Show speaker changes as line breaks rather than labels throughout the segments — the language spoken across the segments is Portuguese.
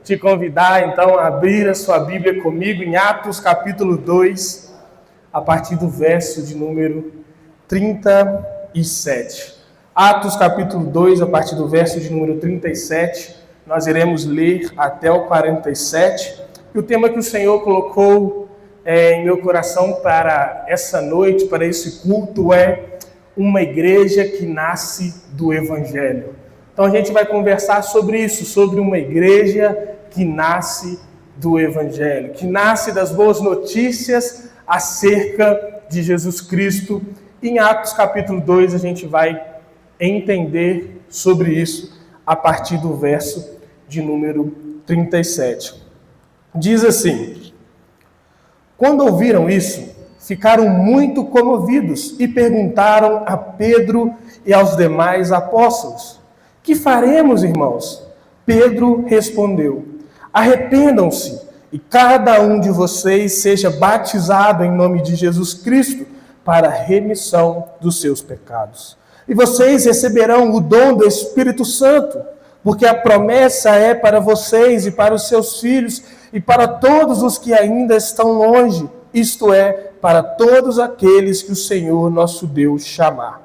te convidar então a abrir a sua Bíblia comigo em Atos capítulo 2, a partir do verso de número 37. Atos capítulo 2, a partir do verso de número 37, nós iremos ler até o 47. E o tema que o Senhor colocou em meu coração para essa noite, para esse culto, é uma igreja que nasce do Evangelho. Então a gente vai conversar sobre isso, sobre uma igreja que nasce do Evangelho, que nasce das boas notícias acerca de Jesus Cristo. Em Atos capítulo 2 a gente vai entender sobre isso a partir do verso de número 37. Diz assim: quando ouviram isso, ficaram muito comovidos e perguntaram a Pedro e aos demais apóstolos: que faremos, irmãos? Pedro respondeu: arrependam-se e cada um de vocês seja batizado em nome de Jesus Cristo para a remissão dos seus pecados. E vocês receberão o dom do Espírito Santo, porque a promessa é para vocês e para os seus filhos e para todos os que ainda estão longe, isto é, para todos aqueles que o Senhor nosso Deus chamar.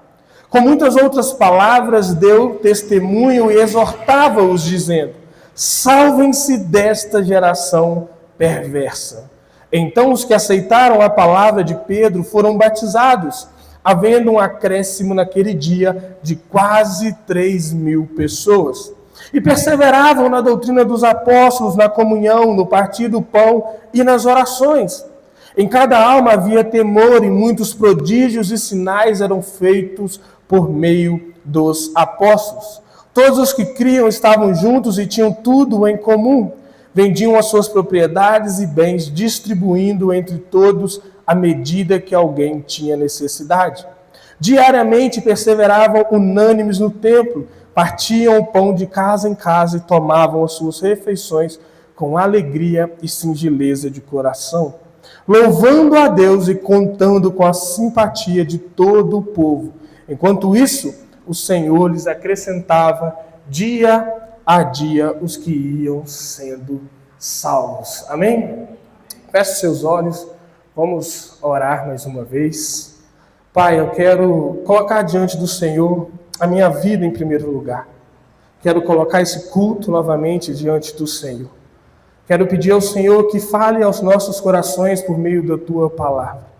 Com muitas outras palavras, deu testemunho e exortava-os, dizendo: salvem-se desta geração perversa. Então os que aceitaram a palavra de Pedro foram batizados, havendo um acréscimo naquele dia de quase 3.000 pessoas. E perseveravam na doutrina dos apóstolos, na comunhão, no partir do pão e nas orações. Em cada alma havia temor e muitos prodígios e sinais eram feitos por meio dos apóstolos. Todos os que criam estavam juntos e tinham tudo em comum. Vendiam as suas propriedades e bens, distribuindo entre todos à medida que alguém tinha necessidade. Diariamente perseveravam unânimes no templo, partiam o pão de casa em casa e tomavam as suas refeições com alegria e singeleza de coração, louvando a Deus e contando com a simpatia de todo o povo. Enquanto isso, o Senhor lhes acrescentava dia a dia os que iam sendo salvos. Amém? Feche seus olhos, vamos orar mais uma vez. Pai, eu quero colocar diante do Senhor a minha vida em primeiro lugar. Quero colocar esse culto novamente diante do Senhor. Quero pedir ao Senhor que fale aos nossos corações por meio da Tua palavra.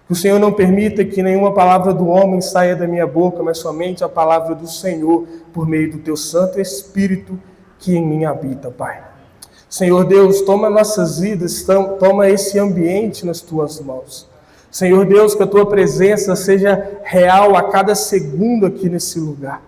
Que o Senhor não permita que nenhuma palavra do homem saia da minha boca, mas somente a palavra do Senhor por meio do Teu Santo Espírito que em mim habita, Pai. Senhor Deus, toma nossas vidas, toma esse ambiente nas Tuas mãos. Senhor Deus, que a Tua presença seja real a cada segundo aqui nesse lugar.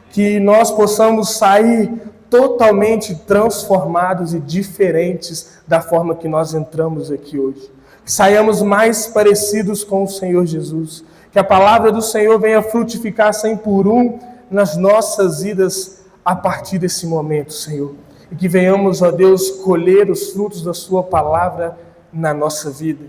Que nós possamos sair totalmente transformados e diferentes da forma que nós entramos aqui hoje. Que saiamos mais parecidos com o Senhor Jesus. Que a palavra do Senhor venha frutificar 100 por 1 nas nossas vidas a partir desse momento, Senhor. E que venhamos, ó Deus, colher os frutos da Sua palavra na nossa vida.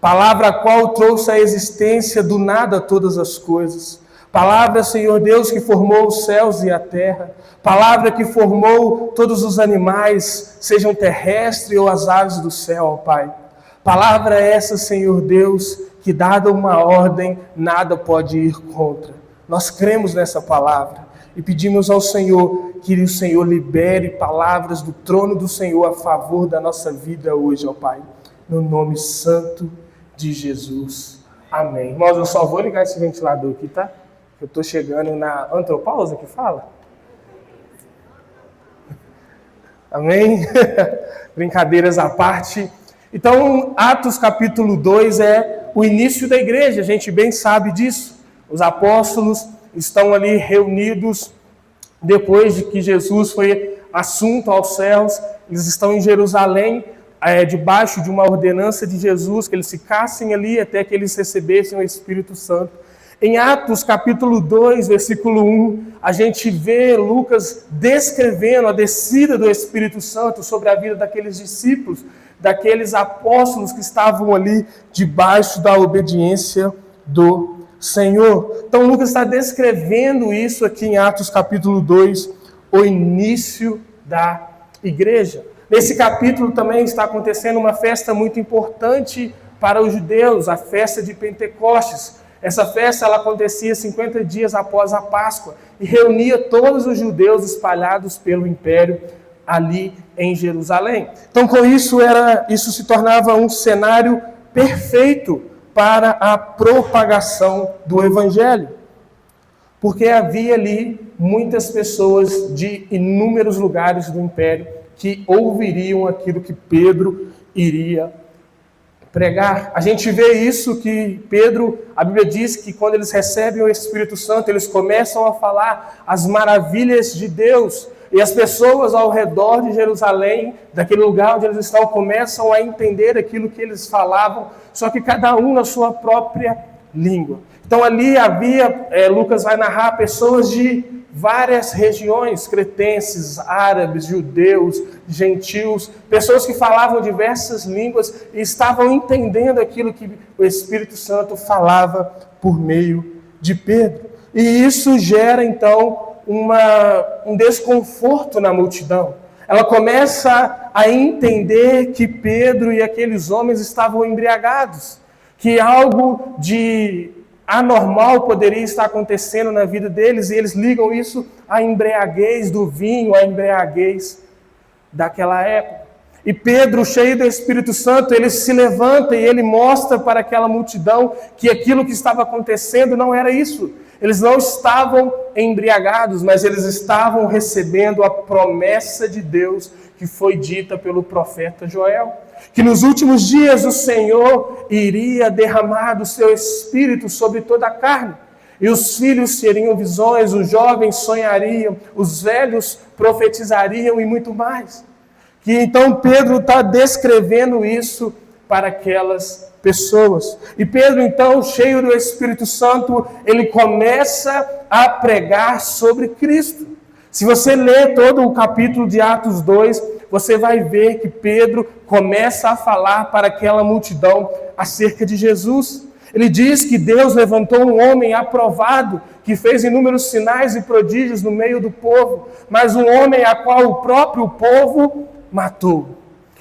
Palavra a qual trouxe a existência do nada todas as coisas. Palavra, Senhor Deus, que formou os céus e a terra. Palavra que formou todos os animais, sejam terrestres ou as aves do céu, ó Pai. Palavra essa, Senhor Deus, que dada uma ordem, nada pode ir contra. Nós cremos nessa palavra e pedimos ao Senhor que o Senhor libere palavras do trono do Senhor a favor da nossa vida hoje, ó Pai. No nome santo de Jesus. Amém. Irmãos, eu só vou ligar esse ventilador aqui, tá? Eu estou chegando na antropausa que fala. Amém? Brincadeiras à parte. Então, Atos capítulo 2 é o início da igreja, a gente bem sabe disso. Os apóstolos estão ali reunidos depois de que Jesus foi assunto aos céus. Eles estão em Jerusalém, debaixo de uma ordenança de Jesus, que eles ficassem ali até que eles recebessem o Espírito Santo. Em Atos capítulo 2, versículo 1, a gente vê Lucas descrevendo a descida do Espírito Santo sobre a vida daqueles discípulos, daqueles apóstolos que estavam ali debaixo da obediência do Senhor. Então Lucas está descrevendo isso aqui em Atos capítulo 2, o início da igreja. Nesse capítulo também está acontecendo uma festa muito importante para os judeus, a festa de Pentecostes. Essa festa ela acontecia 50 dias após a Páscoa e reunia todos os judeus espalhados pelo império ali em Jerusalém. Então, com isso, isso se tornava um cenário perfeito para a propagação do Evangelho, porque havia ali muitas pessoas de inúmeros lugares do império que ouviriam aquilo que Pedro iria pregar. A gente vê isso que Pedro, a Bíblia diz que quando eles recebem o Espírito Santo, eles começam a falar as maravilhas de Deus. E as pessoas ao redor de Jerusalém, daquele lugar onde eles estão, começam a entender aquilo que eles falavam, só que cada um na sua própria língua. Então ali havia, Lucas vai narrar, pessoas de várias regiões, cretenses, árabes, judeus, gentios, pessoas que falavam diversas línguas e estavam entendendo aquilo que o Espírito Santo falava por meio de Pedro. E isso gera então um desconforto na multidão. Ela começa a entender que Pedro e aqueles homens estavam embriagados, que algo de anormal poderia estar acontecendo na vida deles, e eles ligam isso à embriaguez do vinho, à embriaguez daquela época. E Pedro, cheio do Espírito Santo, ele se levanta e ele mostra para aquela multidão que aquilo que estava acontecendo não era isso. Eles não estavam embriagados, mas eles estavam recebendo a promessa de Deus que foi dita pelo profeta Joel. Que nos últimos dias o Senhor iria derramar do seu Espírito sobre toda a carne. E os filhos teriam visões, os jovens sonhariam, os velhos profetizariam e muito mais. Que então Pedro está descrevendo isso para aquelas pessoas. E Pedro, então, cheio do Espírito Santo, ele começa a pregar sobre Cristo. Se você ler todo o capítulo de Atos 2, você vai ver que Pedro começa a falar para aquela multidão acerca de Jesus. Ele diz que Deus levantou um homem aprovado, que fez inúmeros sinais e prodígios no meio do povo, mas um homem a qual o próprio povo matou.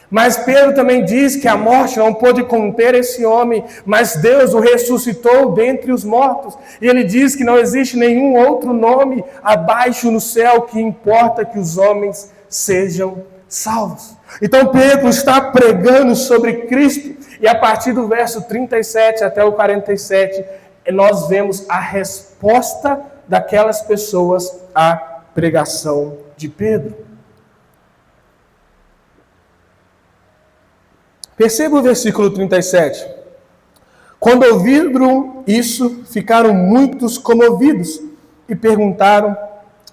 Mas Pedro também diz que a morte não pôde conter esse homem, mas Deus o ressuscitou dentre os mortos. E ele diz que não existe nenhum outro nome abaixo no céu que importa que os homens sejam salvos. Então Pedro está pregando sobre Cristo, e a partir do verso 37 até o 47, nós vemos a resposta daquelas pessoas à pregação de Pedro. Perceba o versículo 37. Quando ouviram isso, ficaram muitos comovidos e perguntaram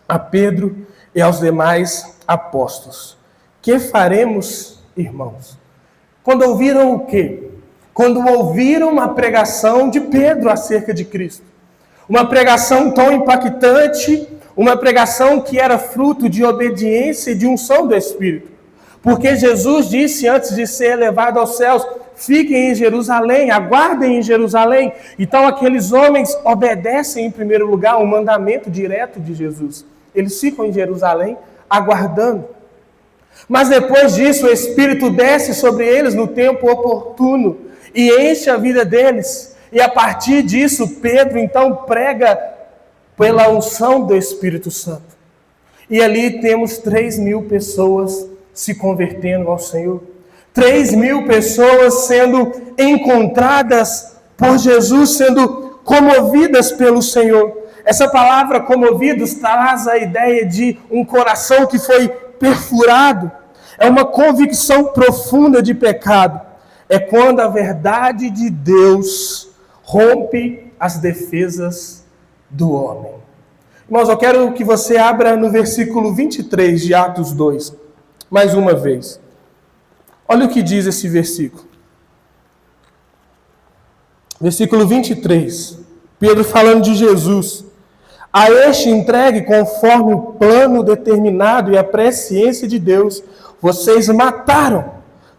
a Pedro e aos demais apóstolos: que faremos, irmãos? Quando ouviram o quê? Quando ouviram a pregação de Pedro acerca de Cristo. Uma pregação tão impactante, uma pregação que era fruto de obediência e de unção do Espírito. Porque Jesus disse antes de ser elevado aos céus: fiquem em Jerusalém, aguardem em Jerusalém. Então aqueles homens obedecem em primeiro lugar o mandamento direto de Jesus. Eles ficam em Jerusalém aguardando. Mas depois disso o Espírito desce sobre eles no tempo oportuno e enche a vida deles. E a partir disso Pedro então prega pela unção do Espírito Santo. E ali temos 3.000 pessoas se convertendo ao Senhor. 3.000 pessoas sendo encontradas por Jesus, sendo comovidas pelo Senhor. Essa palavra comovidos traz a ideia de um coração que foi perfurado. É uma convicção profunda de pecado. É quando a verdade de Deus rompe as defesas do homem. Irmãos, eu quero que você abra no versículo 23 de Atos 2. Mais uma vez. Olha o que diz esse versículo. Versículo 23. Pedro falando de Jesus. A este entregue conforme o plano determinado e a presciência de Deus, vocês mataram,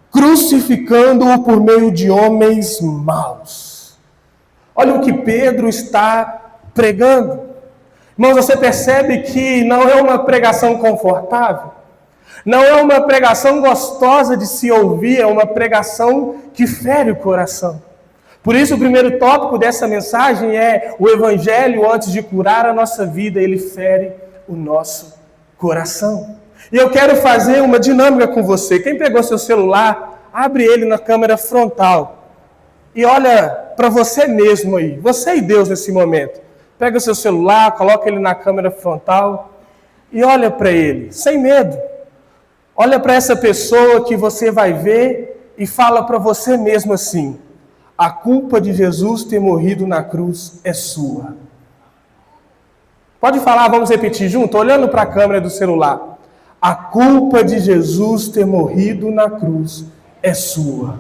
crucificando-o por meio de homens maus. Olha o que Pedro está pregando. Irmãos, você percebe que não é uma pregação confortável? Não é uma pregação gostosa de se ouvir, é uma pregação que fere o coração. Por isso, o primeiro tópico dessa mensagem é: o Evangelho, antes de curar a nossa vida, ele fere o nosso coração. E eu quero fazer uma dinâmica com você. Quem pegou seu celular, abre ele na câmera frontal e olha para você mesmo aí, você e Deus nesse momento. Pega o seu celular, coloca ele na câmera frontal e olha para ele, sem medo. Olha para essa pessoa que você vai ver e fala para você mesmo assim: a culpa de Jesus ter morrido na cruz é sua. Pode falar, vamos repetir junto, olhando para a câmera do celular. A culpa de Jesus ter morrido na cruz é sua.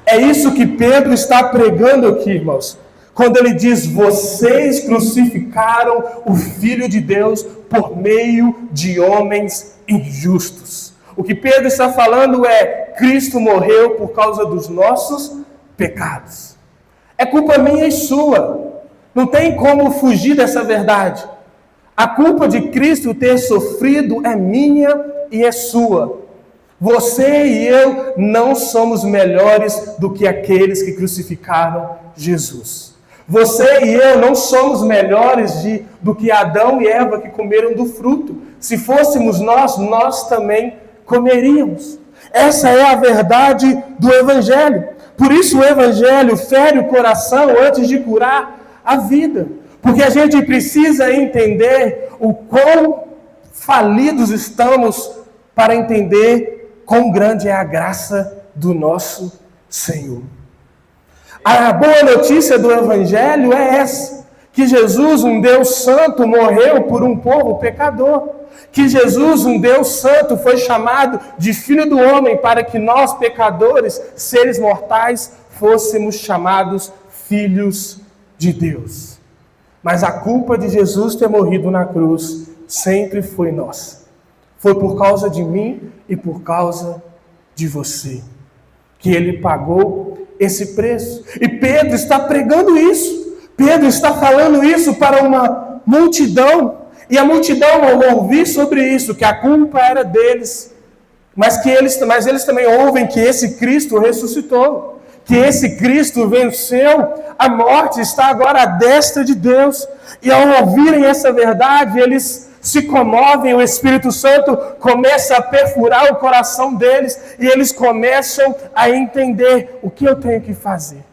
É isso que Pedro está pregando aqui, irmãos. Quando ele diz: vocês crucificaram o Filho de Deus por meio de homens injustos. O que Pedro está falando é: Cristo morreu por causa dos nossos pecados. É culpa minha e sua. Não tem como fugir dessa verdade. A culpa de Cristo ter sofrido é minha e é sua. Você e eu não somos melhores do que aqueles que crucificaram Jesus. Você e eu não somos melhores do que Adão e Eva que comeram do fruto. Se fôssemos nós também comeríamos. Essa é a verdade do Evangelho. Por isso o Evangelho fere o coração antes de curar a vida. Porque a gente precisa entender o quão falidos estamos para entender quão grande é a graça do nosso Senhor. A boa notícia do Evangelho é essa: que Jesus, um Deus santo, morreu por um povo pecador. Que Jesus, um Deus santo, foi chamado de Filho do Homem para que nós, pecadores, seres mortais, fôssemos chamados filhos de Deus. Mas a culpa de Jesus ter morrido na cruz sempre foi nossa. Foi por causa de mim e por causa de você que ele pagou esse preço. E Pedro está pregando isso. Pedro está falando isso para uma multidão. E a multidão, ao ouvir sobre isso, que a culpa era deles, mas eles também ouvem que esse Cristo ressuscitou, que esse Cristo venceu a morte, está agora à destra de Deus. E ao ouvirem essa verdade, eles se comovem, o Espírito Santo começa a perfurar o coração deles e eles começam a entender: o que eu tenho que fazer?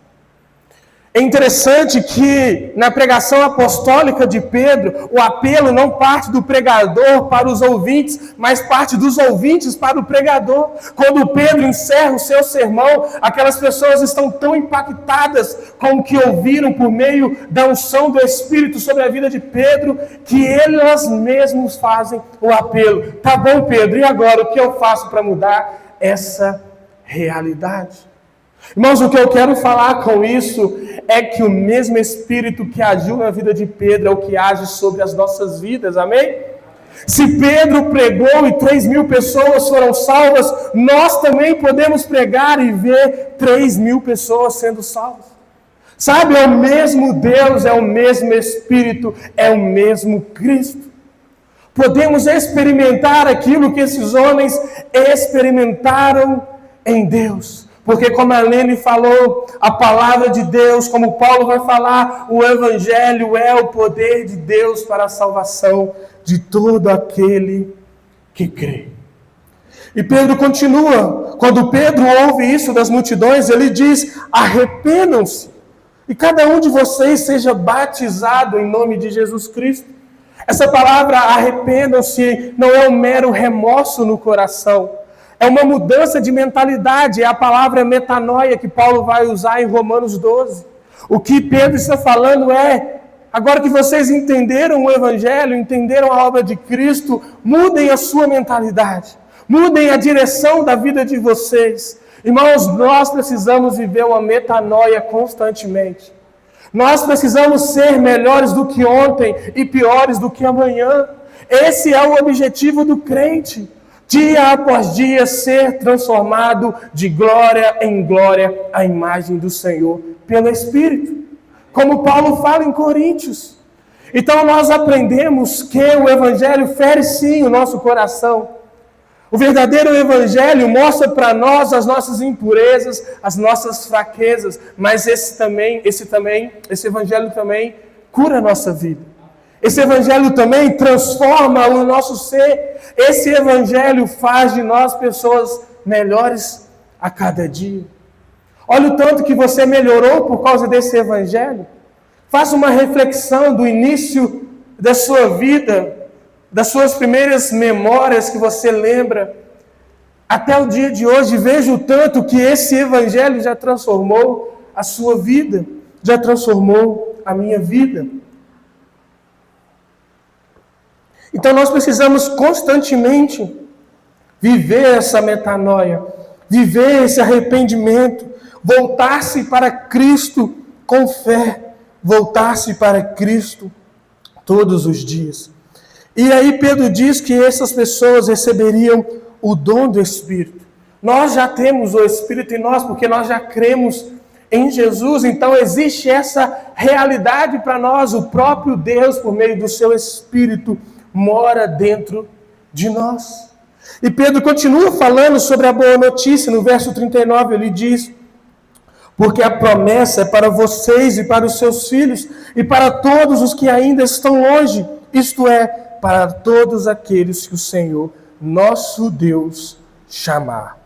É interessante que na pregação apostólica de Pedro, o apelo não parte do pregador para os ouvintes, mas parte dos ouvintes para o pregador. Quando Pedro encerra o seu sermão, aquelas pessoas estão tão impactadas com o que ouviram por meio da unção do Espírito sobre a vida de Pedro, que elas mesmos fazem o apelo: tá bom, Pedro, e agora o que eu faço para mudar essa realidade? Irmãos, o que eu quero falar com isso é que o mesmo Espírito que agiu na vida de Pedro é o que age sobre as nossas vidas, amém? Se Pedro pregou e 3.000 pessoas foram salvas, nós também podemos pregar e ver 3.000 pessoas sendo salvas. Sabe, é o mesmo Deus, é o mesmo Espírito, é o mesmo Cristo. Podemos experimentar aquilo que esses homens experimentaram em Deus. Porque como a Lene falou, a palavra de Deus, como Paulo vai falar, o Evangelho é o poder de Deus para a salvação de todo aquele que crê. E Pedro continua. Quando Pedro ouve isso das multidões, ele diz: arrependam-se e cada um de vocês seja batizado em nome de Jesus Cristo. Essa palavra arrependam-se não é um mero remorso no coração. É uma mudança de mentalidade, é a palavra metanoia que Paulo vai usar em Romanos 12. O que Pedro está falando é: agora que vocês entenderam o Evangelho, entenderam a obra de Cristo, mudem a sua mentalidade, mudem a direção da vida de vocês. Irmãos, nós precisamos viver uma metanoia constantemente. Nós precisamos ser melhores do que ontem e piores do que amanhã. Esse é o objetivo do crente. Dia após dia ser transformado de glória em glória à imagem do Senhor pelo Espírito. Como Paulo fala em Coríntios. Então nós aprendemos que o Evangelho fere sim o nosso coração. O verdadeiro evangelho mostra para nós as nossas impurezas, as nossas fraquezas, mas esse evangelho também cura a nossa vida. Esse evangelho também transforma o nosso ser. Esse evangelho faz de nós pessoas melhores a cada dia. Olha o tanto que você melhorou por causa desse evangelho. Faça uma reflexão do início da sua vida, das suas primeiras memórias que você lembra, até o dia de hoje. Veja o tanto que esse evangelho já transformou a sua vida, já transformou a minha vida. Então nós precisamos constantemente viver essa metanoia, viver esse arrependimento, voltar-se para Cristo com fé, voltar-se para Cristo todos os dias. E aí Pedro diz que essas pessoas receberiam o dom do Espírito. Nós já temos o Espírito em nós, porque nós já cremos em Jesus. Então existe essa realidade para nós. O próprio Deus, por meio do seu Espírito, mora dentro de nós. E Pedro continua falando sobre a boa notícia. No verso 39 ele diz: porque a promessa é para vocês e para os seus filhos e para todos os que ainda estão longe, isto é, para todos aqueles que o Senhor, nosso Deus, chamar.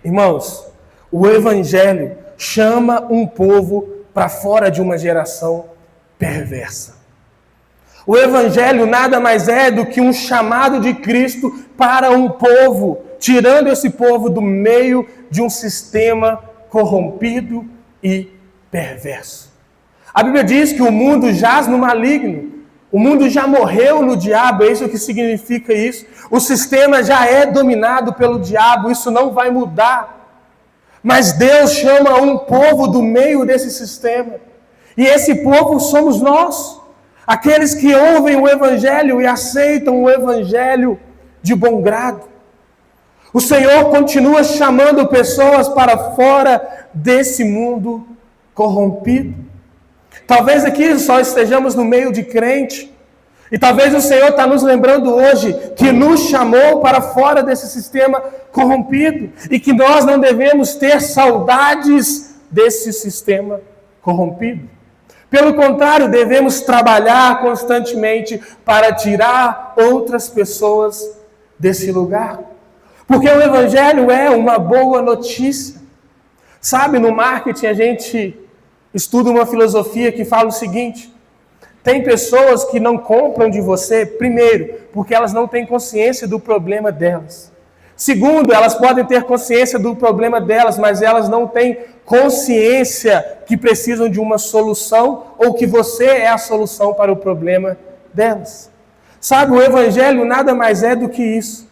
Irmãos, o Evangelho chama um povo para fora de uma geração perversa. O Evangelho nada mais é do que um chamado de Cristo para um povo, tirando esse povo do meio de um sistema corrompido e perverso. A Bíblia diz que o mundo jaz no maligno. O mundo já morreu no diabo, é isso que significa isso. O sistema já é dominado pelo diabo, isso não vai mudar. Mas Deus chama um povo do meio desse sistema. E esse povo somos nós. Aqueles que ouvem o Evangelho e aceitam o Evangelho de bom grado. O Senhor continua chamando pessoas para fora desse mundo corrompido. Talvez aqui só estejamos no meio de crente. E talvez o Senhor está nos lembrando hoje que nos chamou para fora desse sistema corrompido. E que nós não devemos ter saudades desse sistema corrompido. Pelo contrário, devemos trabalhar constantemente para tirar outras pessoas desse lugar. Porque o Evangelho é uma boa notícia. Sabe, no marketing a gente estuda uma filosofia que fala o seguinte: tem pessoas que não compram de você, primeiro, porque elas não têm consciência do problema delas. Segundo, elas podem ter consciência do problema delas, mas elas não têm consciência que precisam de uma solução ou que você é a solução para o problema delas. Sabe, o Evangelho nada mais é do que isso.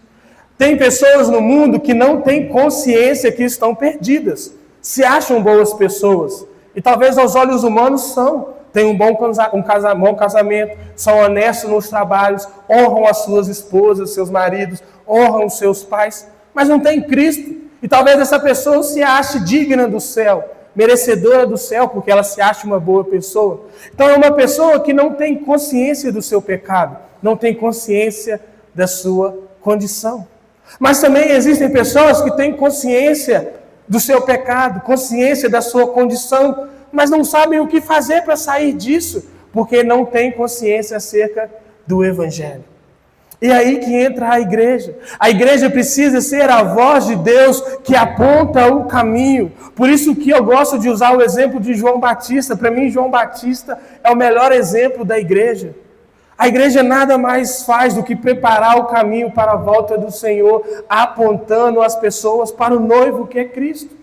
Tem pessoas no mundo que não têm consciência que estão perdidas, se acham boas pessoas. E talvez aos olhos humanos são. Têm um bom casamento, são honestos nos trabalhos, honram as suas esposas, seus maridos, honram os seus pais, mas não tem Cristo. E talvez essa pessoa se ache digna do céu, merecedora do céu, porque ela se acha uma boa pessoa. Então é uma pessoa que não tem consciência do seu pecado, não tem consciência da sua condição. Mas também existem pessoas que têm consciência do seu pecado, consciência da sua condição, mas não sabem o que fazer para sair disso, porque não têm consciência acerca do Evangelho. E aí que entra a igreja. A igreja precisa ser a voz de Deus que aponta o caminho. Por isso que eu gosto de usar o exemplo de João Batista. Para mim, João Batista é o melhor exemplo da igreja. A igreja nada mais faz do que preparar o caminho para a volta do Senhor, apontando as pessoas para o noivo que é Cristo.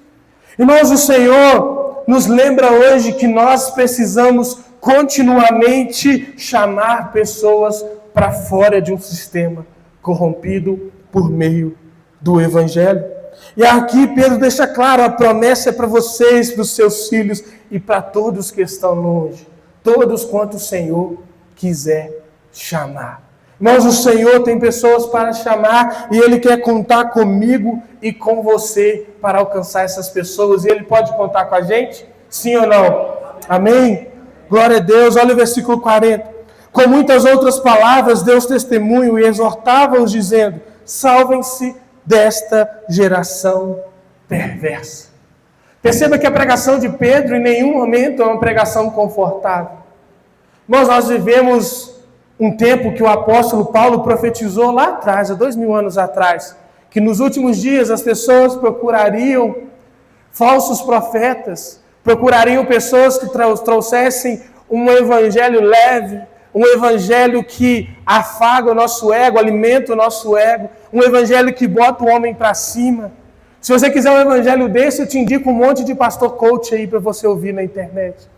Irmãos, o Senhor nos lembra hoje que nós precisamos continuamente chamar pessoas para fora de um sistema corrompido por meio do Evangelho. E aqui Pedro deixa claro, a promessa é para vocês, para os seus filhos e para todos que estão longe. Todos quanto o Senhor quiser chamar. Mas o Senhor tem pessoas para chamar e Ele quer contar comigo e com você para alcançar essas pessoas. E Ele pode contar com a gente? Sim ou não? Amém? Glória a Deus. Olha o versículo 40. Com muitas outras palavras, Deus testemunho e exortava-os dizendo: salvem-se desta geração perversa. Perceba que a pregação de Pedro em nenhum momento é uma pregação confortável. Nós vivemos um tempo que o apóstolo Paulo profetizou lá atrás, há 2000 anos atrás, que nos últimos dias as pessoas procurariam falsos profetas, procurariam pessoas que trouxessem um evangelho leve, um evangelho que afaga o nosso ego, alimenta o nosso ego, um evangelho que bota o homem para cima. Se você quiser um evangelho desse, eu te indico um monte de pastor coach aí para você ouvir na internet.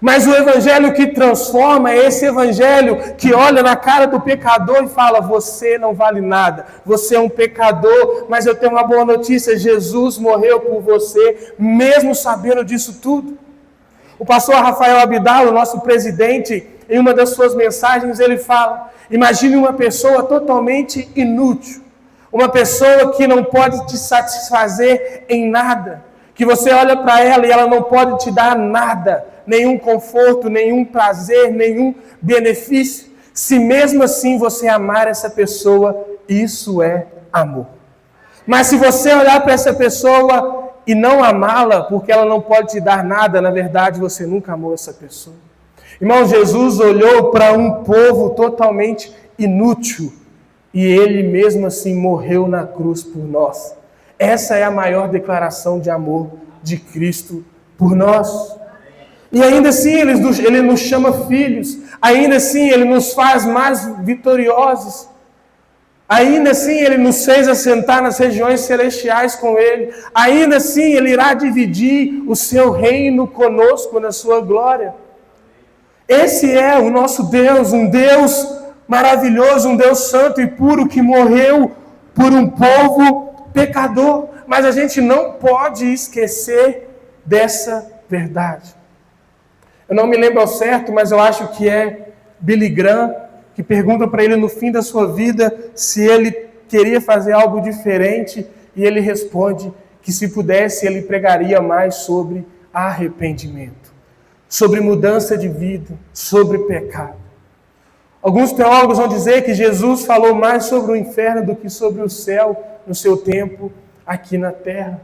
Mas o evangelho que transforma é esse evangelho que olha na cara do pecador e fala: você não vale nada, você é um pecador, mas eu tenho uma boa notícia, Jesus morreu por você, mesmo sabendo disso tudo. O pastor Rafael Abdala, o nosso presidente, em uma das suas mensagens, ele fala: imagine uma pessoa totalmente inútil, uma pessoa que não pode te satisfazer em nada, que você olha para ela e ela não pode te dar nada, nenhum conforto, nenhum prazer, nenhum benefício. Se mesmo assim você amar essa pessoa, isso é amor. Mas se você olhar para essa pessoa e não amá-la, porque ela não pode te dar nada, na verdade você nunca amou essa pessoa. Irmão, Jesus olhou para um povo totalmente inútil e ele mesmo assim morreu na cruz por nós. Essa é a maior declaração de amor de Cristo por nós. E ainda assim ele nos chama filhos, ainda assim ele nos faz mais vitoriosos, ainda assim ele nos fez assentar nas regiões celestiais com ele, ainda assim ele irá dividir o seu reino conosco na sua glória. Esse é o nosso Deus, um Deus maravilhoso, um Deus santo e puro que morreu por um povo pecador. Mas a gente não pode esquecer dessa verdade. Eu não me lembro ao certo, mas eu acho que é Billy Graham que pergunta para ele no fim da sua vida se ele queria fazer algo diferente, e ele responde que se pudesse ele pregaria mais sobre arrependimento, sobre mudança de vida, sobre pecado. Alguns teólogos vão dizer que Jesus falou mais sobre o inferno do que sobre o céu no seu tempo aqui na terra.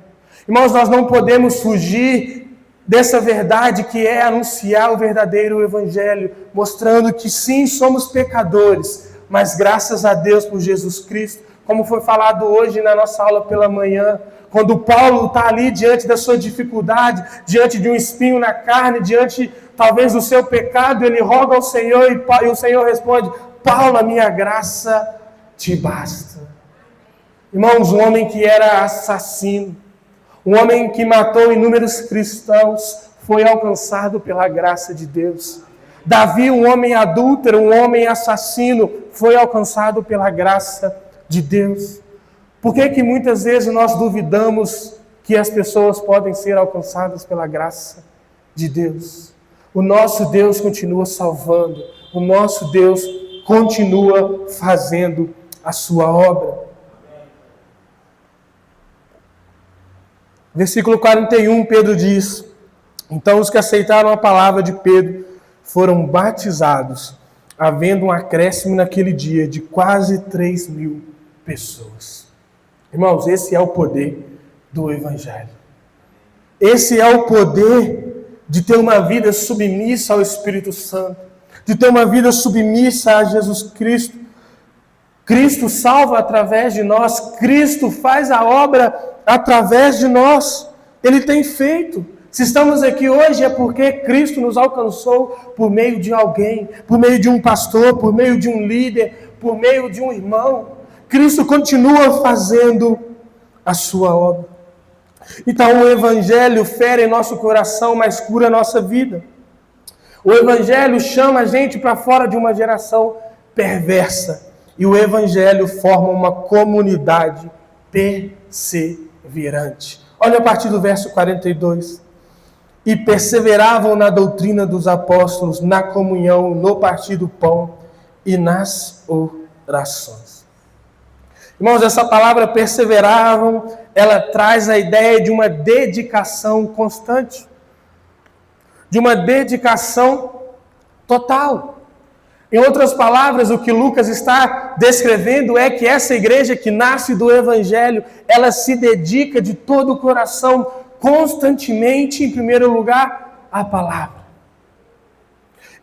Irmãos, nós não podemos fugir dessa verdade que é anunciar o verdadeiro evangelho, mostrando que sim, somos pecadores, mas graças a Deus por Jesus Cristo, como foi falado hoje na nossa aula pela manhã, quando Paulo está ali diante da sua dificuldade, diante de um espinho na carne, diante talvez do seu pecado, ele roga ao Senhor e o Senhor responde: Paulo, a minha graça te basta. Irmãos, um homem que era assassino, um homem que matou inúmeros cristãos, foi alcançado pela graça de Deus. Davi, um homem adúltero, um homem assassino, foi alcançado pela graça de Deus. Por que muitas vezes nós duvidamos que as pessoas podem ser alcançadas pela graça de Deus? O nosso Deus continua salvando, o nosso Deus continua fazendo a sua obra. Versículo 41, Pedro diz: então os que aceitaram a palavra de Pedro foram batizados, havendo um acréscimo naquele dia de quase 3.000 pessoas. Irmãos, esse é o poder do Evangelho. Esse é o poder de ter uma vida submissa ao Espírito Santo, de ter uma vida submissa a Jesus Cristo. Cristo salva através de nós, Cristo faz a obra através de nós. Ele tem feito. Se estamos aqui hoje é porque Cristo nos alcançou por meio de alguém, por meio de um pastor, por meio de um líder, por meio de um irmão. Cristo continua fazendo a sua obra. Então o Evangelho fere em nosso coração, mas cura a nossa vida. O Evangelho chama a gente para fora de uma geração perversa. E o Evangelho forma uma comunidade perseverante. Olha a partir do verso 42. E perseveravam na doutrina dos apóstolos, na comunhão, no partir do pão e nas orações. Irmãos, essa palavra perseveravam, ela traz a ideia de uma dedicação constante, de uma dedicação total. Em outras palavras, o que Lucas está descrevendo é que essa igreja que nasce do Evangelho, ela se dedica de todo o coração, constantemente, em primeiro lugar, à palavra.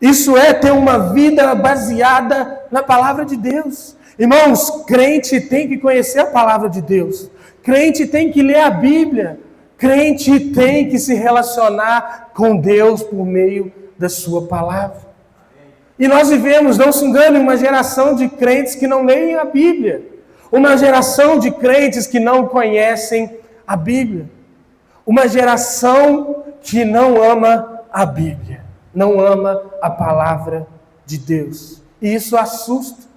Isso é ter uma vida baseada na palavra de Deus. Irmãos, crente tem que conhecer a palavra de Deus. Crente tem que ler a Bíblia. Crente tem que se relacionar com Deus por meio da sua palavra. E nós vivemos, não se engane, uma geração de crentes que não leem a Bíblia. Uma geração de crentes que não conhecem a Bíblia. Uma geração que não ama a Bíblia. Não ama a palavra de Deus. E isso assusta.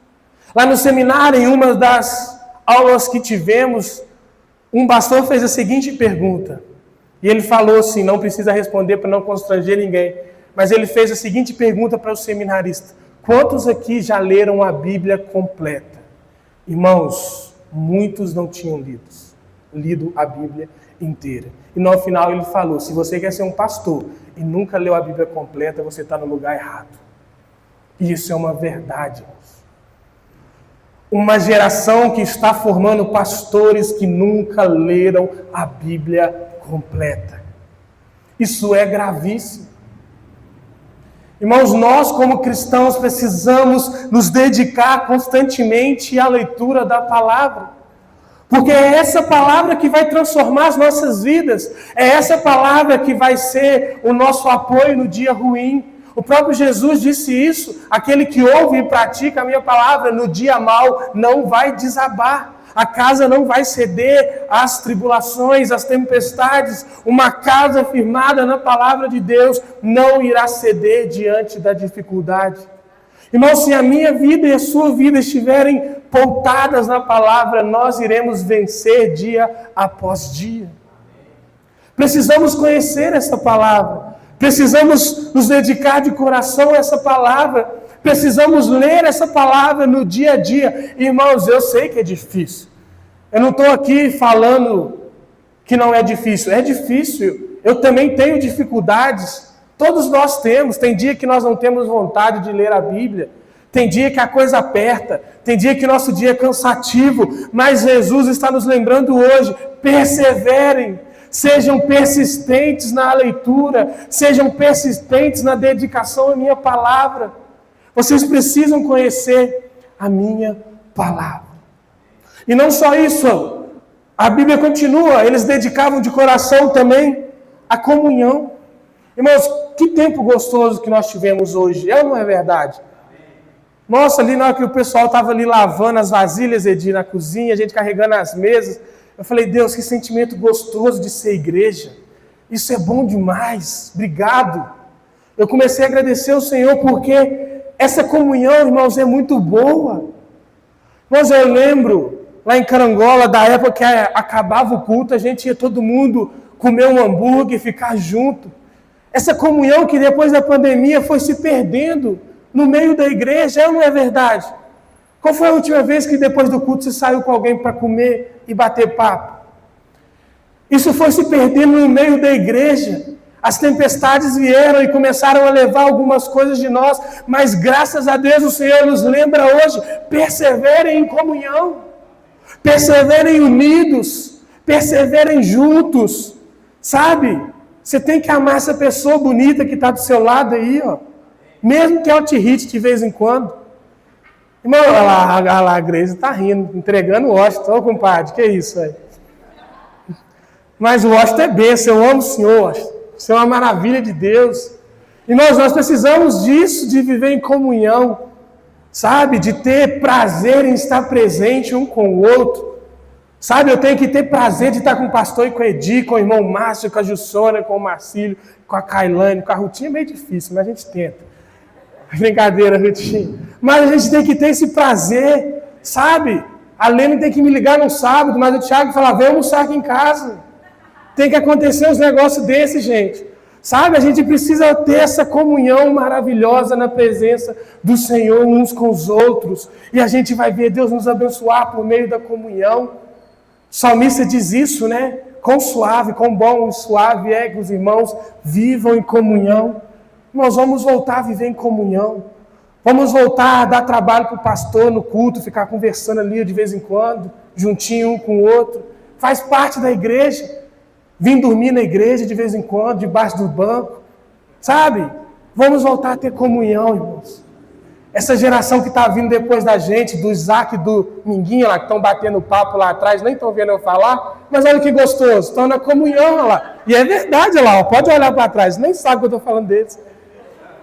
Lá no seminário, em uma das aulas que tivemos, um pastor fez a seguinte pergunta. E ele falou assim, não precisa responder para não constranger ninguém. Mas ele fez a seguinte pergunta para o seminarista. Quantos aqui já leram a Bíblia completa? Irmãos, muitos não tinham lido a Bíblia inteira. E no final ele falou, se você quer ser um pastor e nunca leu a Bíblia completa, você está no lugar errado. E isso é uma verdade, irmãos. Uma geração que está formando pastores que nunca leram a Bíblia completa. Isso é gravíssimo. Irmãos, nós como cristãos precisamos nos dedicar constantemente à leitura da palavra. Porque é essa palavra que vai transformar as nossas vidas. É essa palavra que vai ser o nosso apoio no dia ruim. O próprio Jesus disse isso. Aquele que ouve e pratica a minha palavra no dia mau não vai desabar. A casa não vai ceder às tribulações, às tempestades. Uma casa firmada na palavra de Deus não irá ceder diante da dificuldade. Irmão, se a minha vida e a sua vida estiverem pautadas na palavra, nós iremos vencer dia após dia. Precisamos conhecer essa palavra. Precisamos nos dedicar de coração a essa palavra. Precisamos ler essa palavra no dia a dia. Irmãos, eu sei que é difícil. Eu não estou aqui falando que não é difícil. É difícil. Eu também tenho dificuldades. Todos nós temos. Tem dia que nós não temos vontade de ler a Bíblia. Tem dia que a coisa aperta. Tem dia que nosso dia é cansativo. Mas Jesus está nos lembrando hoje. Perseverem. Sejam persistentes na leitura. Sejam persistentes na dedicação à minha palavra. Vocês precisam conhecer a minha palavra. E não só isso, a Bíblia continua, eles dedicavam de coração também a comunhão. Irmãos, que tempo gostoso que nós tivemos hoje, é ou não é verdade? Nossa, ali na hora que o pessoal estava ali lavando as vasilhas, Edir, na cozinha, a gente carregando as mesas, eu falei, Deus, que sentimento gostoso de ser igreja. Isso é bom demais, obrigado. Eu comecei a agradecer ao Senhor porque essa comunhão, irmãos, é muito boa. Mas eu lembro, lá em Carangola, da época que acabava o culto, a gente ia todo mundo comer um hambúrguer, ficar junto. Essa comunhão que depois da pandemia foi se perdendo no meio da igreja, não é verdade? Qual foi a última vez que depois do culto você saiu com alguém para comer e bater papo? Isso foi se perdendo no meio da igreja. As tempestades vieram e começaram a levar algumas coisas de nós, mas graças a Deus o Senhor nos lembra hoje, perseverem em comunhão, perseverem unidos, perseverem juntos, sabe? Você tem que amar essa pessoa bonita que está do seu lado aí, ó, mesmo que ela te irrite de vez em quando. Irmão, olha lá, a Grace está rindo, entregando o Washington, ô compadre, que isso, velho? Mas o Washington é bênção, eu amo o Senhor, Washington. Isso é uma maravilha de Deus. E nós precisamos disso, de viver em comunhão, sabe? De ter prazer em estar presente um com o outro. Sabe, eu tenho que ter prazer de estar com o pastor e com o Edir, com o irmão Márcio, com a Jussona, com o Marcílio, com a Kailane, com a Rutinha é meio difícil, mas a gente tenta. Brincadeira, Rutinha. Mas a gente tem que ter esse prazer, sabe? A Lene tem que me ligar no sábado, mas o Thiago fala, vem almoçar aqui em casa. Tem que acontecer uns negócios desses, gente. Sabe, a gente precisa ter essa comunhão maravilhosa na presença do Senhor uns com os outros. E a gente vai ver Deus nos abençoar por meio da comunhão. O salmista diz isso, né? Quão suave, quão bom e suave é que os irmãos vivam em comunhão. Nós vamos voltar a viver em comunhão. Vamos voltar a dar trabalho para o pastor no culto, ficar conversando ali de vez em quando, juntinho um com o outro. Faz parte da igreja. Vim dormir na igreja de vez em quando, debaixo do banco. Sabe? Vamos voltar a ter comunhão, irmãos. Essa geração que está vindo depois da gente, do Isaac e do Minguinho lá, que estão batendo papo lá atrás, nem estão vendo eu falar, mas olha que gostoso, estão na comunhão lá. E é verdade lá, pode olhar para trás, nem sabe que eu estou falando deles.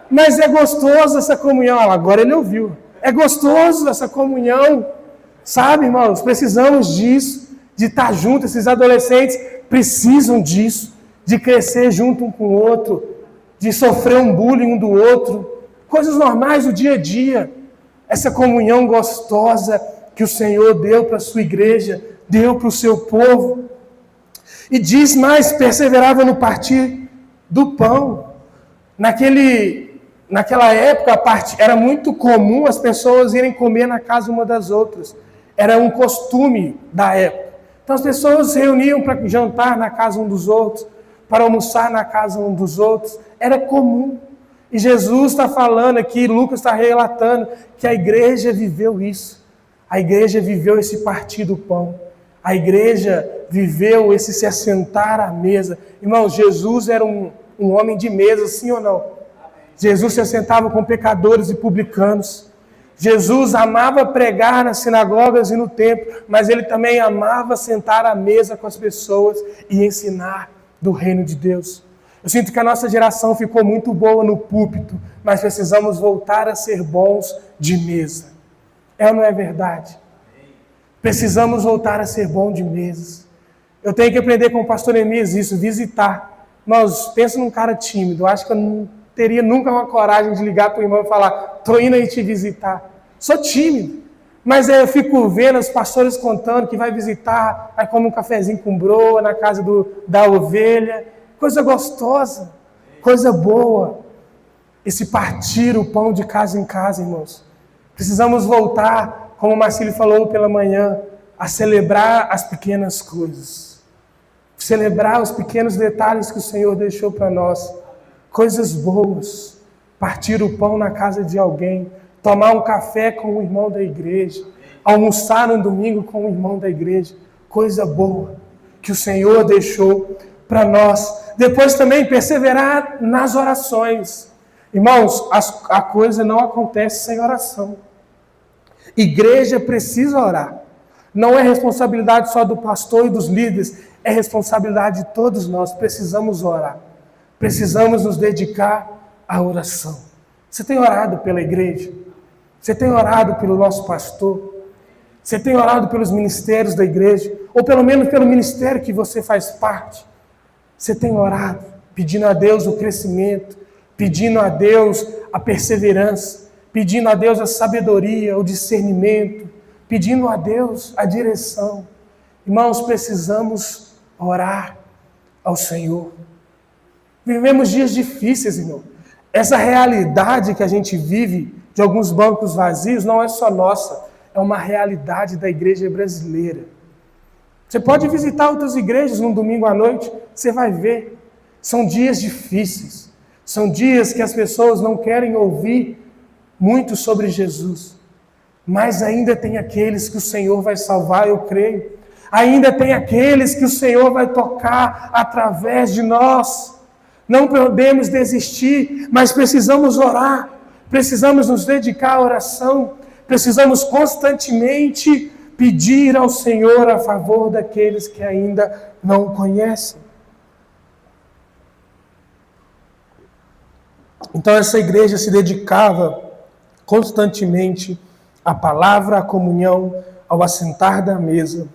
Mas é gostoso essa comunhão, agora ele ouviu. É gostoso essa comunhão, sabe, irmãos? Precisamos disso, de estar juntos. Esses adolescentes precisam disso, de crescer junto um com o outro, de sofrer um bullying um do outro. Coisas normais do dia a dia. Essa comunhão gostosa que o Senhor deu para a sua igreja, deu para o seu povo. E diz mais, perseverava no partir do pão. Naquela época, era muito comum as pessoas irem comer na casa uma das outras. Era um costume da época. Então as pessoas se reuniam para jantar na casa um dos outros, para almoçar na casa um dos outros. Era comum. E Jesus está falando aqui, Lucas está relatando, que a igreja viveu isso. A igreja viveu esse partir do pão. A igreja viveu esse se assentar à mesa. Irmãos, Jesus era um homem de mesa, sim ou não? Jesus se assentava com pecadores e publicanos. Jesus amava pregar nas sinagogas e no templo, mas ele também amava sentar à mesa com as pessoas e ensinar do reino de Deus. Eu sinto que a nossa geração ficou muito boa no púlpito, mas precisamos voltar a ser bons de mesa. É ou não é verdade? Precisamos voltar a ser bons de mesas. Eu tenho que aprender com o pastor Emias isso, visitar. Mas pensa num cara tímido, eu acho que eu não teria nunca uma coragem de ligar para o irmão e falar, estou indo aí te visitar. Sou tímido, mas eu fico vendo os pastores contando que vai visitar, aí come um cafezinho com broa na casa da ovelha. Coisa gostosa, coisa boa. Esse partir o pão de casa em casa, irmãos. Precisamos voltar, como o Marcílio falou pela manhã, a celebrar as pequenas coisas. Celebrar os pequenos detalhes que o Senhor deixou para nós. Coisas boas. Partir o pão na casa de alguém. Tomar um café com o irmão da igreja. Almoçar um domingo com o irmão da igreja. Coisa boa que o Senhor deixou para nós. Depois também perseverar nas orações. Irmãos, a coisa não acontece sem oração. Igreja precisa orar. Não é responsabilidade só do pastor e dos líderes, é responsabilidade de todos nós. Precisamos orar. Precisamos nos dedicar à oração. Você tem orado pela igreja? Você tem orado pelo nosso pastor? Você tem orado pelos ministérios da igreja? Ou pelo menos pelo ministério que você faz parte? Você tem orado, pedindo a Deus o crescimento, pedindo a Deus a perseverança, pedindo a Deus a sabedoria, o discernimento, pedindo a Deus a direção. Irmãos, precisamos orar ao Senhor. Vivemos dias difíceis, irmão. Essa realidade que a gente vive, de alguns bancos vazios, não é só nossa, é uma realidade da igreja brasileira. Você pode visitar outras igrejas num domingo à noite, você vai ver. São dias difíceis. São dias que as pessoas não querem ouvir muito sobre Jesus. Mas ainda tem aqueles que o Senhor vai salvar, eu creio. Ainda tem aqueles que o Senhor vai tocar através de nós. Não podemos desistir, mas precisamos orar. Precisamos nos dedicar à oração. Precisamos constantemente pedir ao Senhor a favor daqueles que ainda não o conhecem. Então essa igreja se dedicava constantemente à palavra, à comunhão, ao assentar da mesa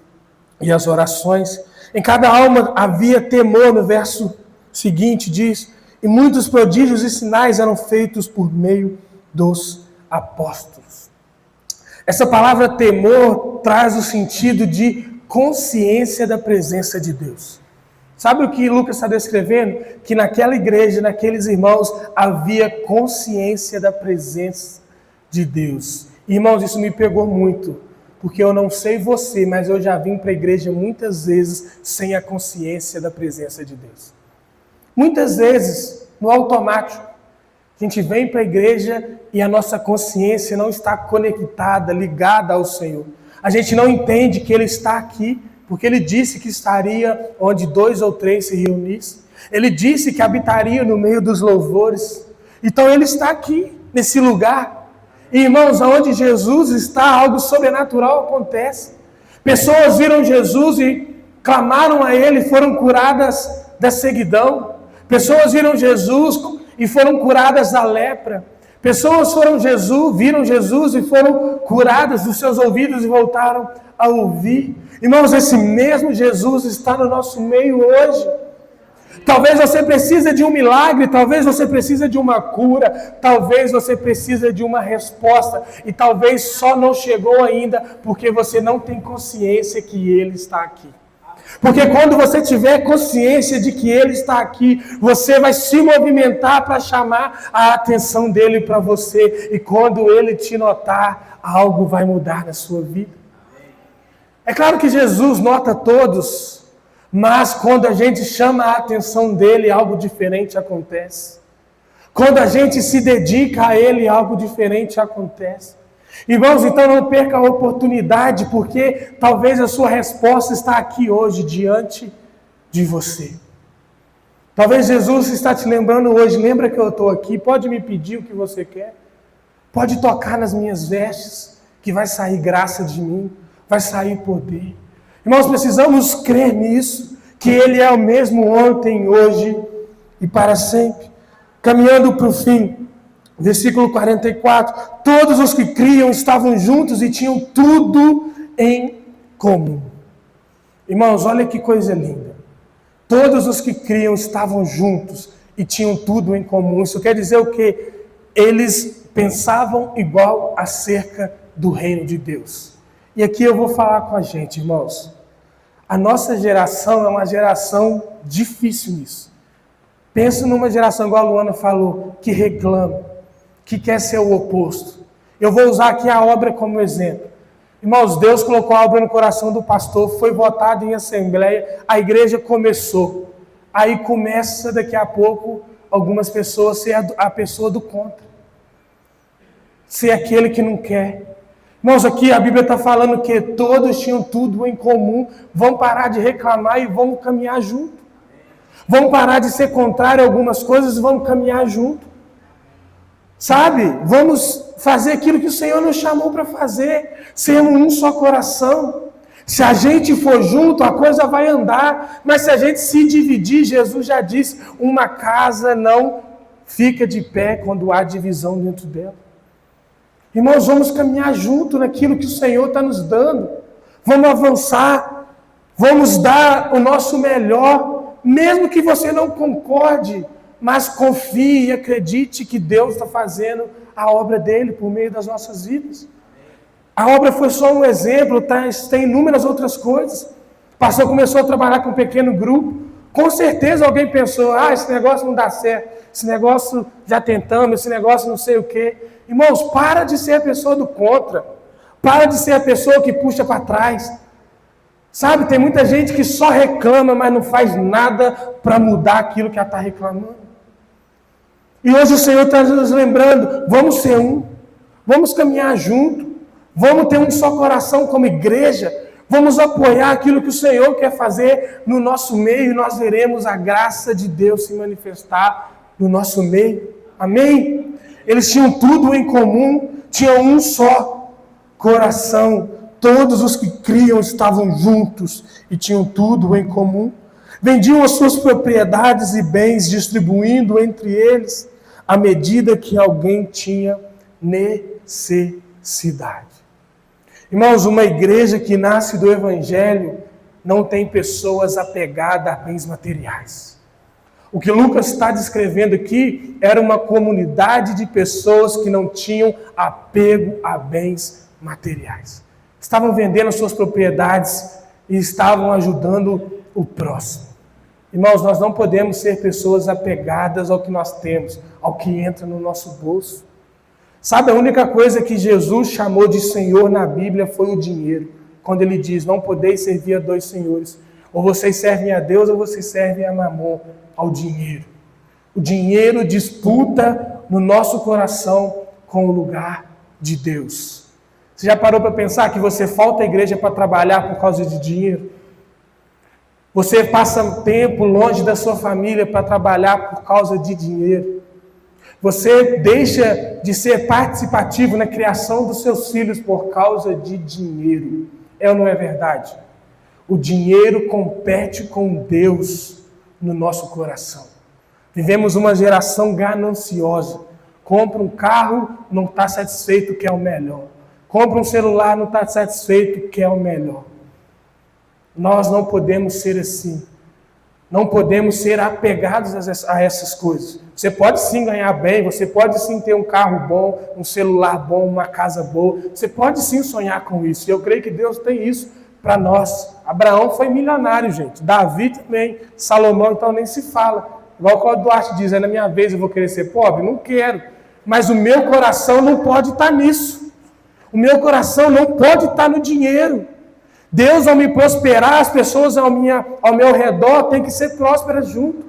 e às orações. Em cada alma havia temor, no verso seguinte diz, e muitos prodígios e sinais eram feitos por meio dos apóstolos. Essa palavra temor traz o sentido de consciência da presença de Deus. Sabe o que Lucas está descrevendo? Que naquela igreja, naqueles irmãos, havia consciência da presença de Deus. Irmãos, isso me pegou muito, porque eu não sei você, mas eu já vim para a igreja muitas vezes sem a consciência da presença de Deus. Muitas vezes, no automático. A gente vem para a igreja e a nossa consciência não está conectada, ligada ao Senhor. A gente não entende que Ele está aqui, porque Ele disse que estaria onde 2 ou 3 se reunissem. Ele disse que habitaria no meio dos louvores. Então Ele está aqui, nesse lugar. E, irmãos, onde Jesus está, algo sobrenatural acontece. Pessoas viram Jesus e clamaram a Ele, foram curadas da ceguidão. Pessoas viram Jesus e foram curadas da lepra. Pessoas viram Jesus e foram curadas dos seus ouvidos e voltaram a ouvir. Irmãos, esse mesmo Jesus está no nosso meio hoje. Talvez você precise de um milagre, talvez você precise de uma cura, talvez você precise de uma resposta, e talvez só não chegou ainda porque você não tem consciência que Ele está aqui. Porque quando você tiver consciência de que Ele está aqui, você vai se movimentar para chamar a atenção dEle para você. E quando Ele te notar, algo vai mudar na sua vida. É claro que Jesus nota todos, mas quando a gente chama a atenção dEle, algo diferente acontece. Quando a gente se dedica a Ele, algo diferente acontece. Irmãos, então não perca a oportunidade, porque talvez a sua resposta está aqui hoje, diante de você. Talvez Jesus está te lembrando hoje, lembra que eu estou aqui, pode me pedir o que você quer, pode tocar nas minhas vestes, que vai sair graça de mim, vai sair poder. Irmãos, precisamos crer nisso, que Ele é o mesmo ontem, hoje e para sempre. Caminhando para o fim. Versículo 44, todos os que criam estavam juntos e tinham tudo em comum. Irmãos, olha que coisa linda. Todos os que criam estavam juntos e tinham tudo em comum. Isso quer dizer o quê? Eles pensavam igual acerca do reino de Deus. E aqui eu vou falar com a gente, irmãos. A nossa geração é uma geração difícil nisso. Pensa numa geração, igual a Luana falou, que reclama, que quer ser o oposto. Eu vou usar aqui a obra como exemplo. Irmãos, Deus colocou a obra no coração do pastor, foi votado em assembleia, a igreja começou. Aí começa daqui a pouco algumas pessoas ser a pessoa do contra. Ser aquele que não quer. Irmãos, aqui a Bíblia está falando que todos tinham tudo em comum, vão parar de reclamar e vão caminhar junto. Vão parar de ser contrário a algumas coisas e vão caminhar junto. Sabe, vamos fazer aquilo que o Senhor nos chamou para fazer, sermos um só coração. Se a gente for junto, a coisa vai andar, mas se a gente se dividir, Jesus já disse, uma casa não fica de pé quando há divisão dentro dela. Irmãos, vamos caminhar junto naquilo que o Senhor está nos dando, vamos avançar, vamos dar o nosso melhor, mesmo que você não concorde, mas confie e acredite que Deus está fazendo a obra dele por meio das nossas vidas. A obra foi só um exemplo, tem inúmeras outras coisas. O pastor começou a trabalhar com um pequeno grupo. Com certeza alguém pensou, esse negócio não dá certo, esse negócio já tentamos, esse negócio não sei o quê. Irmãos, para de ser a pessoa do contra. Para de ser a pessoa que puxa para trás. Sabe, tem muita gente que só reclama, mas não faz nada para mudar aquilo que ela está reclamando. E hoje o Senhor está nos lembrando, vamos ser um, vamos caminhar junto, vamos ter um só coração como igreja, vamos apoiar aquilo que o Senhor quer fazer no nosso meio, e nós veremos a graça de Deus se manifestar no nosso meio. Amém? Eles tinham tudo em comum, tinham um só coração, todos os que criam estavam juntos e tinham tudo em comum. Vendiam as suas propriedades e bens, distribuindo entre eles à medida que alguém tinha necessidade. Irmãos, uma igreja que nasce do Evangelho não tem pessoas apegadas a bens materiais. O que Lucas está descrevendo aqui era uma comunidade de pessoas que não tinham apego a bens materiais. Estavam vendendo as suas propriedades e estavam ajudando o próximo. Irmãos, nós não podemos ser pessoas apegadas ao que nós temos, ao que entra no nosso bolso. Sabe, a única coisa que Jesus chamou de Senhor na Bíblia foi o dinheiro. Quando ele diz, não podeis servir a dois senhores. Ou vocês servem a Deus ou vocês servem a Mamon, ao dinheiro. O dinheiro disputa no nosso coração com o lugar de Deus. Você já parou para pensar que você falta à igreja para trabalhar por causa de dinheiro? Você passa tempo longe da sua família para trabalhar por causa de dinheiro? Você deixa de ser participativo na criação dos seus filhos por causa de dinheiro? É ou não é verdade? O dinheiro compete com Deus no nosso coração. Vivemos uma geração gananciosa. Compra um carro, não está satisfeito, quer o melhor. Compra um celular, não está satisfeito, quer o melhor. Nós não podemos ser assim. Não podemos ser apegados a essas coisas. Você pode sim ganhar bem, você pode sim ter um carro bom, um celular bom, uma casa boa. Você pode sim sonhar com isso. E eu creio que Deus tem isso para nós. Abraão foi milionário, gente. Davi também. Salomão, então, nem se fala. Igual o Cláudio Duarte diz, na minha vez eu vou querer ser pobre? Não quero. Mas o meu coração não pode estar nisso. O meu coração não pode estar no dinheiro. Deus, ao me prosperar, as pessoas ao meu redor têm que ser prósperas junto.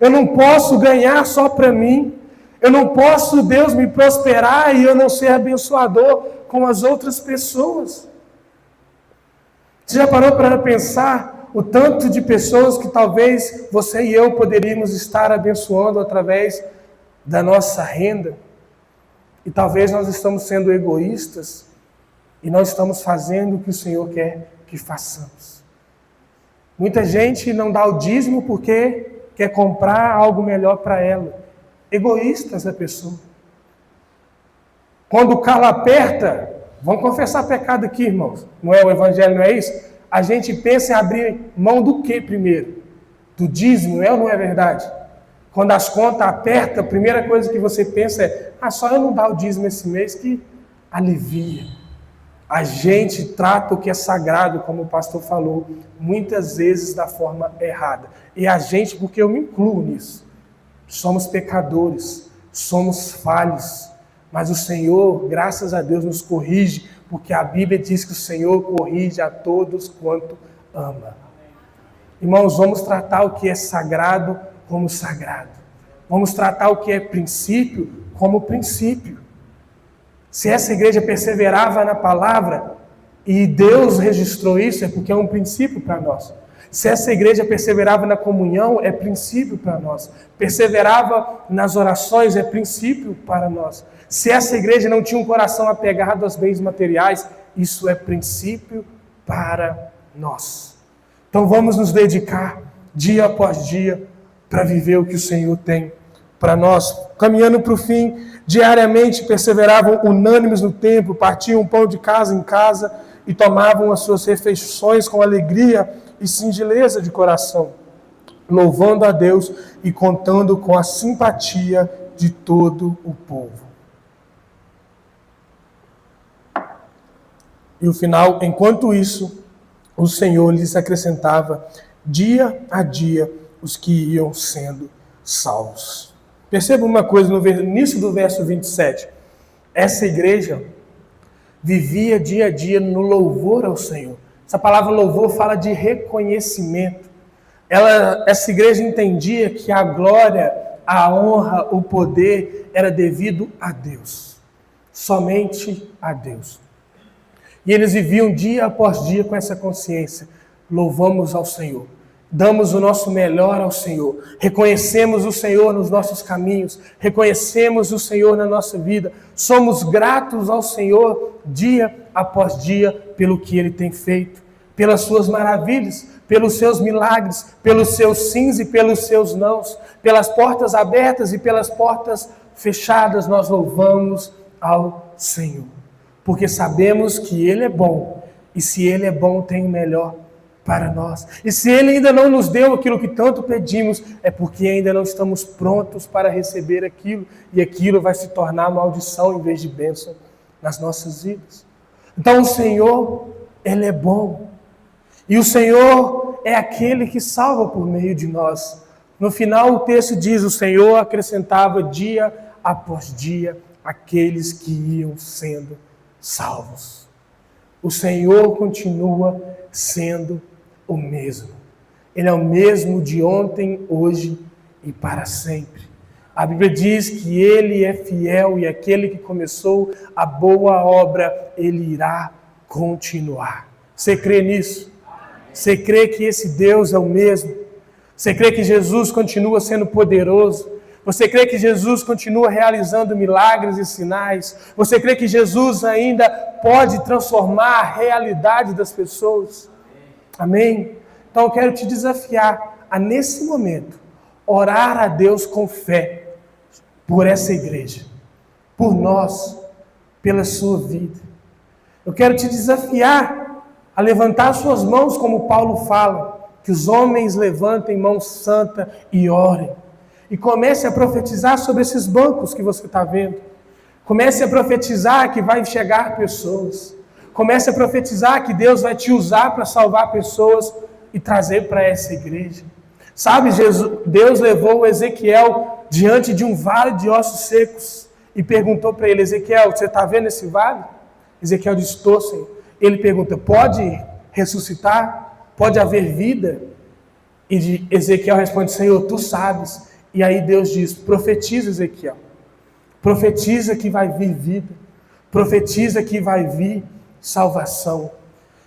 Eu não posso ganhar só para mim. Eu não posso, Deus, me prosperar e eu não ser abençoador com as outras pessoas. Você já parou para pensar o tanto de pessoas que talvez você e eu poderíamos estar abençoando através da nossa renda? E talvez nós estamos sendo egoístas e não estamos fazendo o que o Senhor quer que façamos. Muita gente não dá o dízimo porque quer comprar algo melhor para ela. Egoísta essa pessoa. Quando o calo aperta, vamos confessar pecado aqui, irmãos. Não é o evangelho, não é isso? A gente pensa em abrir mão do que primeiro? Do dízimo, é ou não é verdade? Quando as contas apertam, a primeira coisa que você pensa é: só eu não dar o dízimo esse mês que alivia. A gente trata o que é sagrado, como o pastor falou, muitas vezes da forma errada. E a gente, porque eu me incluo nisso, somos pecadores, somos falhos, mas o Senhor, graças a Deus, nos corrige, porque a Bíblia diz que o Senhor corrige a todos quanto ama. Irmãos, vamos tratar o que é sagrado como sagrado. Vamos tratar o que é princípio como princípio. Se essa igreja perseverava na palavra e Deus registrou isso, é porque é um princípio para nós. Se essa igreja perseverava na comunhão, é princípio para nós. Perseverava nas orações, é princípio para nós. Se essa igreja não tinha um coração apegado aos bens materiais, isso é princípio para nós. Então vamos nos dedicar dia após dia para viver o que o Senhor tem para nós. Caminhando para o fim, diariamente perseveravam unânimes no templo, partiam o pão de casa em casa e tomavam as suas refeições com alegria e singeleza de coração, louvando a Deus e contando com a simpatia de todo o povo. E o final, enquanto isso, o Senhor lhes acrescentava dia a dia os que iam sendo salvos. Perceba uma coisa no início do verso 27. Essa igreja vivia dia a dia no louvor ao Senhor. Essa palavra louvor fala de reconhecimento. Essa igreja entendia que a glória, a honra, o poder era devido a Deus. Somente a Deus. E eles viviam dia após dia com essa consciência. Louvamos ao Senhor. Damos o nosso melhor ao Senhor. Reconhecemos o Senhor nos nossos caminhos. Reconhecemos o Senhor na nossa vida. Somos gratos ao Senhor dia após dia pelo que Ele tem feito. Pelas suas maravilhas, pelos seus milagres, pelos seus sims e pelos seus nãos. Pelas portas abertas e pelas portas fechadas nós louvamos ao Senhor. Porque sabemos que Ele é bom. E se Ele é bom, tem o melhor para nós. E se Ele ainda não nos deu aquilo que tanto pedimos, é porque ainda não estamos prontos para receber aquilo, e aquilo vai se tornar maldição em vez de bênção nas nossas vidas. Então o Senhor, Ele é bom. E o Senhor é aquele que salva por meio de nós. No final o texto diz, o Senhor acrescentava dia após dia aqueles que iam sendo salvos. O Senhor continua sendo o mesmo. Ele é o mesmo de ontem, hoje e para sempre. A Bíblia diz que Ele é fiel e aquele que começou a boa obra, Ele irá continuar. Você crê nisso? Você crê que esse Deus é o mesmo? Você crê que Jesus continua sendo poderoso? Você crê que Jesus continua realizando milagres e sinais? Você crê que Jesus ainda pode transformar a realidade das pessoas? Amém? Então eu quero te desafiar a, nesse momento, orar a Deus com fé por essa igreja, por nós, pela sua vida. Eu quero te desafiar a levantar suas mãos, como Paulo fala, que os homens levantem mão santa e orem. E comece a profetizar sobre esses bancos que você está vendo. Comece a profetizar que vai chegar pessoas. Comece a profetizar que Deus vai te usar para salvar pessoas e trazer para essa igreja. Sabe, Deus levou o Ezequiel diante de um vale de ossos secos e perguntou para ele: Ezequiel, você está vendo esse vale? Ezequiel disse: estou, Senhor. Ele pergunta: pode ressuscitar? Pode haver vida? E Ezequiel responde: Senhor, tu sabes. E aí Deus diz: profetiza, Ezequiel. Profetiza que vai vir vida. Profetiza que vai vir salvação.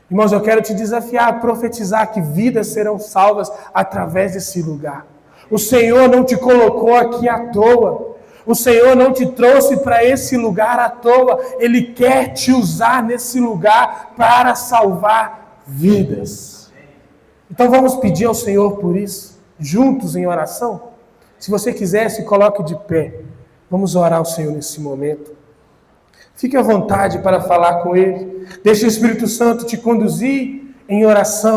Irmãos, eu quero te desafiar a profetizar que vidas serão salvas através desse lugar. O Senhor não te colocou aqui à toa. O Senhor não te trouxe para esse lugar à toa. Ele quer te usar nesse lugar para salvar vidas. Então vamos pedir ao Senhor por isso, juntos em oração? Se você quiser, se coloque de pé. Vamos orar ao Senhor nesse momento. Fique à vontade para falar com Ele. Deixe o Espírito Santo te conduzir em oração.